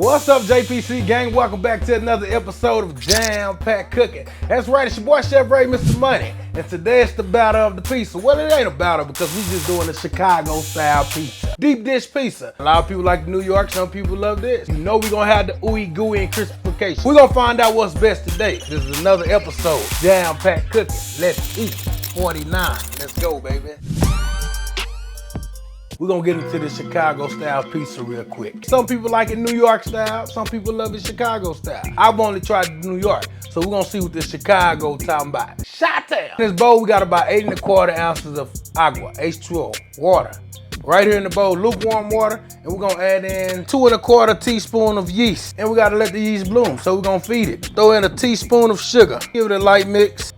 What's up, JPC gang? Welcome back to another episode of Jam Pack Cooking. That's right, it's your boy Chef Ray, Mr. Money. And today it's the battle of the pizza. Well, it ain't a battle because we just doing the Chicago style pizza. Deep dish pizza. A lot of people like New York, some people love this. You know we're gonna have the ooey gooey and crispification. We're gonna find out what's best today. This is another episode, Jam Pack Cooking. Let's eat. 49. Let's go, baby. We're gonna get into the Chicago style pizza real quick. Some people like it New York style, some people love it Chicago style. I've only tried New York, so we're gonna see what this Chicago talking about. Chi-town. In this bowl, we got about 8 1/4 ounces of agua, H2O, water. Right here in the bowl, lukewarm water, and we're gonna add in 2 1/4 teaspoon of yeast. And we gotta let the yeast bloom, so we're gonna feed it. Throw in a teaspoon of sugar. Give it a light mix.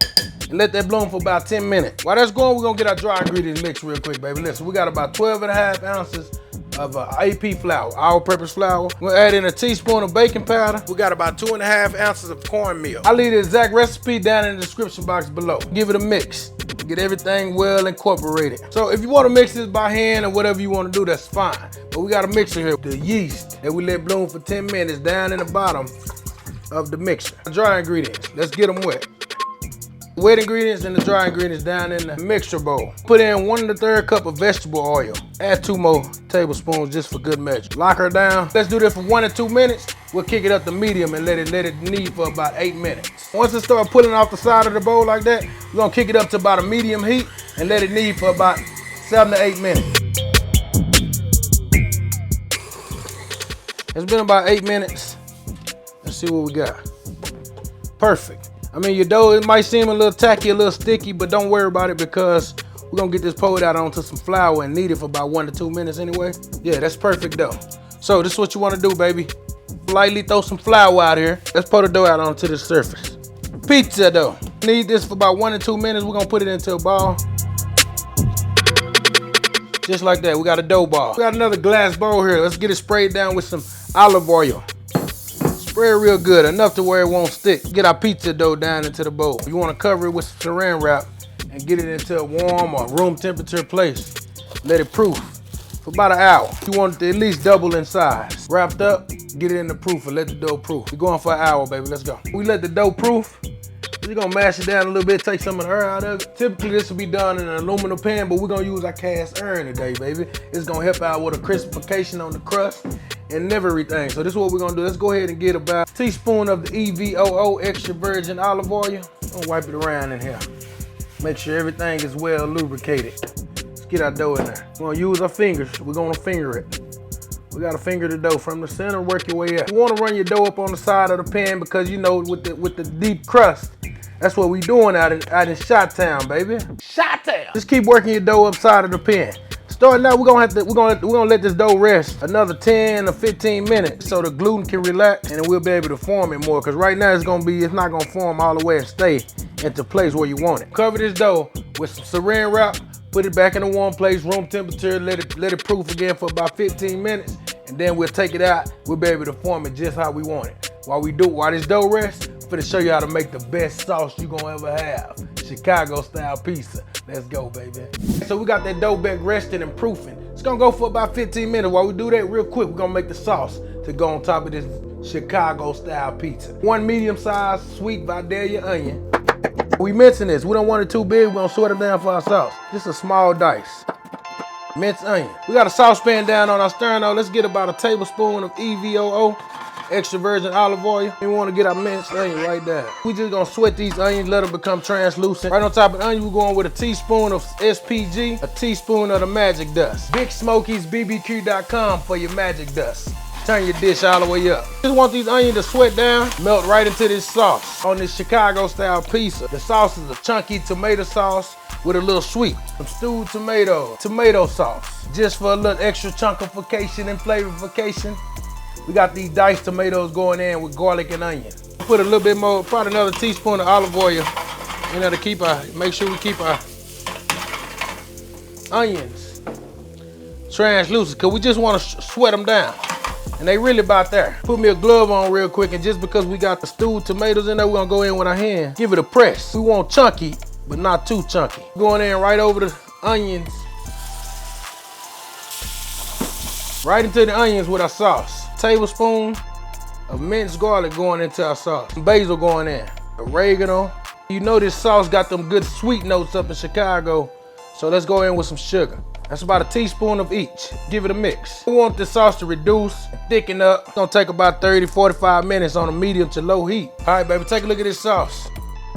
And let that bloom for about 10 minutes. While that's going, we're gonna get our dry ingredients mixed real quick, baby. Listen, we got about 12 1/2 ounces of AP flour, all-purpose flour. We'll add in a teaspoon of baking powder. We got about 2 1/2 ounces of cornmeal. I'll leave the exact recipe down in the description box below. Give it a mix. Get everything well incorporated. So if you want to mix this by hand or whatever you want to do, that's fine. But we got a mixer here. The yeast that we let bloom for 10 minutes down in the bottom of the mixer. Dry ingredients, let's get them wet. Wet ingredients and the dry ingredients down in the mixture bowl. Put in 1 1/3 cup of vegetable oil. Add 2 more tablespoons just for good measure. Lock her down. Let's do this for 1 to 2 minutes. We'll kick it up to medium and let it knead for about 8 minutes. Once it starts pulling off the side of the bowl like that, we're gonna kick it up to about a medium heat and let it knead for about 7 to 8 minutes. It's been about 8 minutes. Let's see what we got. Perfect. I mean, your dough, it might seem a little tacky, a little sticky, but don't worry about it because we're gonna get this poured out onto some flour and knead it for about 1 to 2 minutes anyway. Yeah, that's perfect dough. So this is what you wanna do, baby. Lightly throw some flour out here. Let's pour the dough out onto the surface. Pizza dough. Knead this for about 1 to 2 minutes. We're gonna put it into a ball. Just like that, we got a dough ball. We got another glass bowl here. Let's get it sprayed down with some olive oil. Spray it real good, enough to where it won't stick. Get our pizza dough down into the bowl. You wanna cover it with some saran wrap and get it into a warm or room temperature place. Let it proof for about an hour. You want it to at least double in size. Wrapped up, get it in the proof and let the dough proof. We're going for an hour, baby, let's go. We let the dough proof. We're gonna mash it down a little bit, take some of the air out of it. Typically this will be done in an aluminum pan, but we're gonna use our cast iron today, baby. It's gonna help out with a crispification on the crust and everything. So this is what we're gonna do. Let's go ahead and get about a teaspoon of the EVOO extra virgin olive oil. I'm gonna wipe it around in here. Make sure everything is well lubricated. Let's get our dough in there. We're gonna use our fingers. We're gonna finger it. We gotta finger the dough from the center, work your way up. You wanna run your dough up on the side of the pan because you know with the deep crust, that's what we doing out in Chi-town, baby. Chi-town. Just keep working your dough upside of the pan. Starting out, we're gonna let this dough rest another 10 or 15 minutes so the gluten can relax and we'll be able to form it more. Cause right now it's not gonna form all the way and stay into place where you want it. Cover this dough with some saran wrap, put it back in a warm place, room temperature, let it proof again for about 15 minutes, and then we'll take it out. We'll be able to form it just how we want it. While this dough rests, I'm finna show you how to make the best sauce you gonna ever have. Chicago style pizza. Let's go, baby. So we got that dough back resting and proofing. It's gonna go for about 15 minutes. While we do that real quick, we're gonna make the sauce to go on top of this Chicago style pizza. 1 medium-sized sweet Vidalia onion. We mincing this. We don't want it too big. We're gonna sweat it down for our sauce. Just a small dice. Minced onion. We got a saucepan down on our sterno. Let's get about a tablespoon of EVOO. Extra virgin olive oil. We want to get our minced onion right there. We just gonna sweat these onions, let them become translucent. Right on top of the onion, we're going with a teaspoon of SPG, a teaspoon of the magic dust. BigSmokiesBBQ.com for your magic dust. Turn your dish all the way up. Just want these onions to sweat down, melt right into this sauce. On this Chicago style pizza, the sauce is a chunky tomato sauce with a little sweet. Some stewed tomato sauce. Just for a little extra chunkification and flavorification. We got these diced tomatoes going in with garlic and onion. Put a little bit more, probably another teaspoon of olive oil in there to make sure we keep our onions translucent, because we just want to sweat them down. And they really about there. Put me a glove on real quick, and just because we got the stewed tomatoes in there, we're gonna go in with our hand. Give it a press. We want chunky, but not too chunky. Going in right over the onions. Right into the onions with our sauce. Tablespoon of minced garlic going into our sauce. Some basil going in. Oregano. You know this sauce got them good sweet notes up in Chicago, so let's go in with some sugar. That's about a teaspoon of each. Give it a mix. We want this sauce to reduce and thicken up. It's gonna take about 30-45 minutes on a medium to low heat. All right, baby, take a look at this sauce.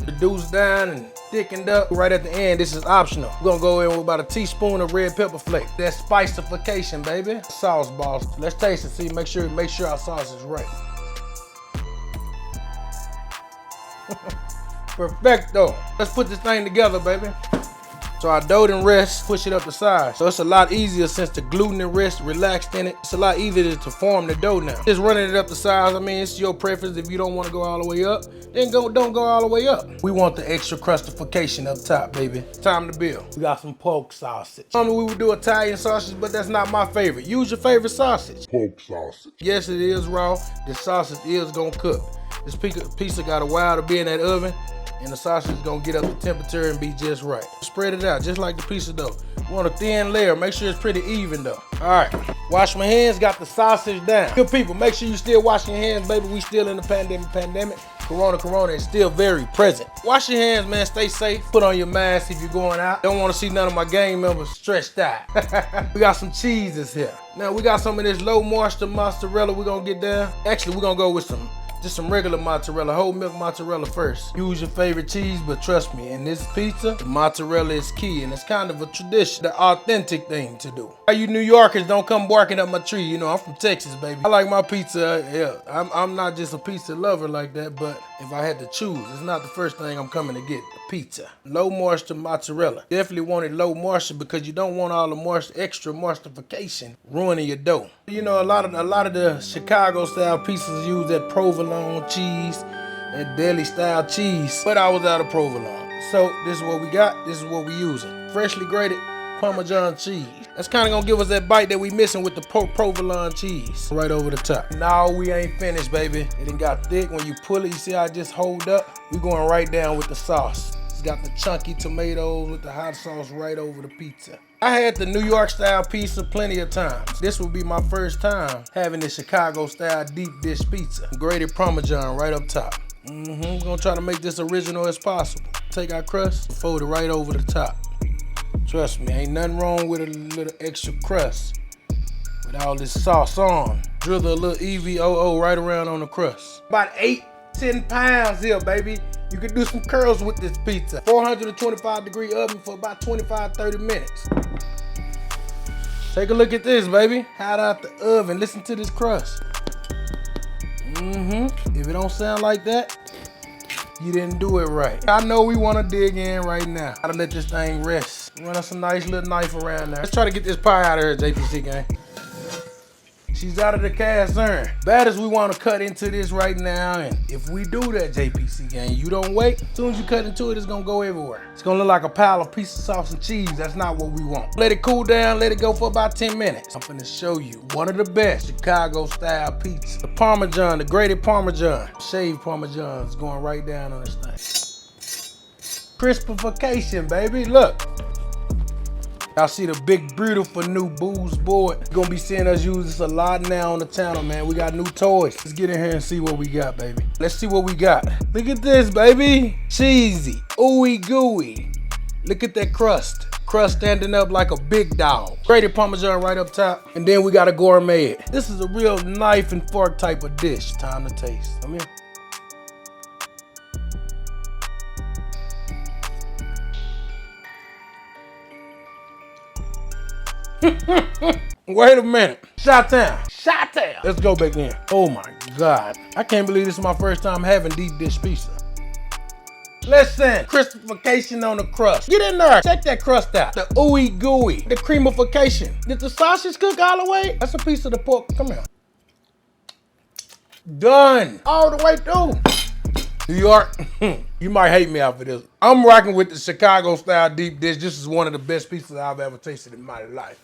Reduced down and thickened up. Right at the end, this is optional. We're gonna go in with about a teaspoon of red pepper flake. That's spicification, baby. Sauce balls. Let's taste it, see, make sure our sauce is right. Perfecto. Let's put this thing together, baby. So our dough done rest, push it up the side. So it's a lot easier since the gluten and rest relaxed in it. It's a lot easier to form the dough now. Just running it up the sides, I mean, it's your preference. If you don't want to go all the way up, then don't go all the way up. We want the extra crustification up top, baby. Time to build. We got some pork sausage. Normally we would do Italian sausage, but that's not my favorite. Use your favorite sausage. Pork sausage. Yes, it is raw. The sausage is gonna cook. This pizza got a while to be in that oven, and the sausage is gonna get up to temperature and be just right. Spread it out just like the pizza dough. You want a thin layer, make sure it's pretty even though. All right, wash my hands, got the sausage down. Good people, make sure you still wash your hands, baby. We still in the pandemic. Corona is still very present. Wash your hands, man, stay safe. Put on your mask if you're going out. Don't wanna see none of my gang members stretched out. We got some cheeses here. Now we got some of this low moisture mozzarella we're gonna get down. Actually, we're gonna go with just some regular mozzarella, whole milk mozzarella first. Use your favorite cheese, but trust me, in this pizza, the mozzarella is key, and it's kind of a tradition, the authentic thing to do. You New Yorkers don't come barking up my tree. You know, I'm from Texas, baby. I like my pizza, yeah. I'm not just a pizza lover like that, but if I had to choose, it's not the first thing I'm coming to get, the pizza. Low moisture mozzarella. Definitely want it low moisture because you don't want all the moisture, extra moistification ruining your dough. You know, a lot of the Chicago style pizzas use that provolone cheese, that deli style cheese, but I was out of provolone. So this is what we got, this is what we using. Freshly grated Parmesan cheese. That's kind of gonna give us that bite that we missing with the provolone cheese. Right over the top. No, we ain't finished, baby. It done got thick. When you pull it, you see how it just hold up? We going right down with the sauce. It's got the chunky tomatoes with the hot sauce right over the pizza. I had the New York style pizza plenty of times. This will be my first time having the Chicago style deep dish pizza. Grated Parmesan right up top. We're gonna try to make this original as possible. Take our crust, fold it right over the top. Trust me, ain't nothing wrong with a little extra crust with all this sauce on. Drizzle a little EVOO right around on the crust. About 8-10 pounds here, baby. You can do some curls with this pizza. 425-degree oven for about 25-30 minutes. Take a look at this, baby. Hot out the oven. Listen to this crust. If it don't sound like that, you didn't do it right. I know we want to dig in right now. Gotta let this thing rest. Run us a nice little knife around there. Let's try to get this pie out of here, JPC gang. She's out of the cast iron. Batters we want to cut into this right now, and if we do that, JPC gang, you don't wait. As soon as you cut into it, it's gonna go everywhere. It's gonna look like a pile of pieces of sauce and cheese. That's not what we want. Let it cool down, let it go for about 10 minutes. I'm gonna show you one of the best Chicago style pizza. The Parmesan, the grated Parmesan. Shaved Parmesan is going right down on this thing. Crispification, baby, look. Y'all see the big, beautiful new booze board. You're gonna be seeing us use this a lot now on the channel, man. We got new toys. Let's get in here and see what we got, baby. Let's see what we got. Look at this, baby. Cheesy, ooey gooey. Look at that crust. Crust standing up like a big dog. Grated Parmesan right up top. And then we got a gourmet it. This is a real knife and fork type of dish. Time to taste. Come here. Wait a minute. Shot town. Let's go back in. Oh my God. I can't believe this is my first time having deep dish pizza. Listen, crispification on the crust. Get in there, check that crust out. The ooey gooey, the creamification. Did the sausage cook all the way? That's a piece of the pork. Come here. Done. All the way through. New York, you might hate me out for this. I'm rocking with the Chicago style deep dish. This is one of the best pizzas I've ever tasted in my life.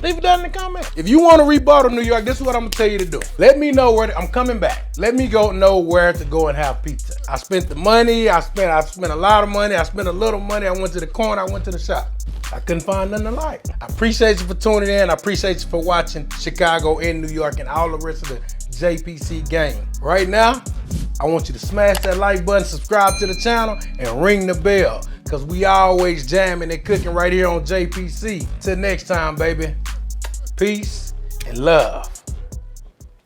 Leave it down in the comments. If you want to rebuttal New York, this is what I'm gonna tell you to do. Let me know where I'm coming back. Let me know where to go and have pizza. I spent the money. I spent a lot of money. I spent a little money. I went to the corner. I went to the shop. I couldn't find nothing alike. I appreciate you for tuning in. I appreciate you for watching Chicago and New York and all the rest of the JPC gang. Right now, I want you to smash that like button, subscribe to the channel, and ring the bell, because we always jamming and cooking right here on JPC. Till next time, baby. Peace and love.